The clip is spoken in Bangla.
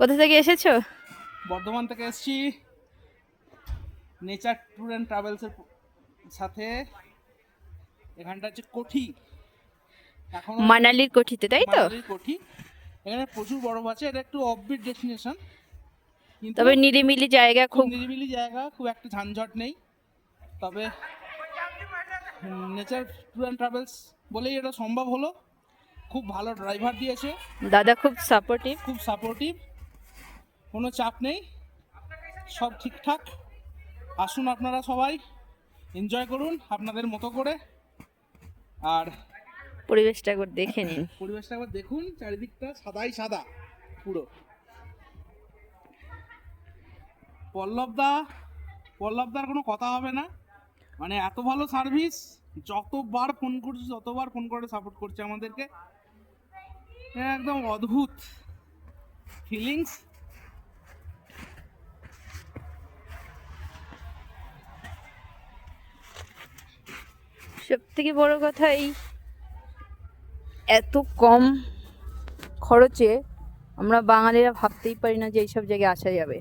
কোথা থেকে এসেছো? বর্ধমান থেকে এসেছি নেচার ট্যুর অ্যান্ড ট্রাভেলসের সাথে। এখানটা হচ্ছে কোঠি, এখন মানালির কোঠিতে, তাই তো? মানালির কোঠি। এখানে প্রচুর বরফ আছে, এটা একটু অফবিট ডেস্টিনেশন, কিন্তু তবে নিরিবিলি জায়গা, খুব খুব নিরিবিলি জায়গা, খুব একটা ঝঞ্ঝট নেই। তবে নেচার ট্যুর অ্যান্ড ট্রাভেলস বলেই এটা সম্ভব হলো। খুব ভালো ড্রাইভার দিয়েছে, দাদা খুব সাপোর্টিভ। খুব সাপোর্টিভ, কোনো চাপ নেই, সব ঠিকঠাক। আসুন আপনারা সবাই এনজয় করুন আপনাদের মতো করে। আর পরিবেশটা একবার দেখে নিন। পরিবেশটা একবার দেখুন, চারিদিকটা সাদাই সাদা পুরো। পল্লবদার কোনো কথা হবে না, মানে এত ভালো সার্ভিস। যতবার ফোন করছি ততবার ফোন করে সাপোর্ট করছে আমাদেরকে, একদম অদ্ভুত ফিলিংস। সব থেকে বড় কথা, এই এত কম খরচে আমরা বাঙালিরা ভাবতেই পারি না যে এইসব জায়গায় আসা যাবে।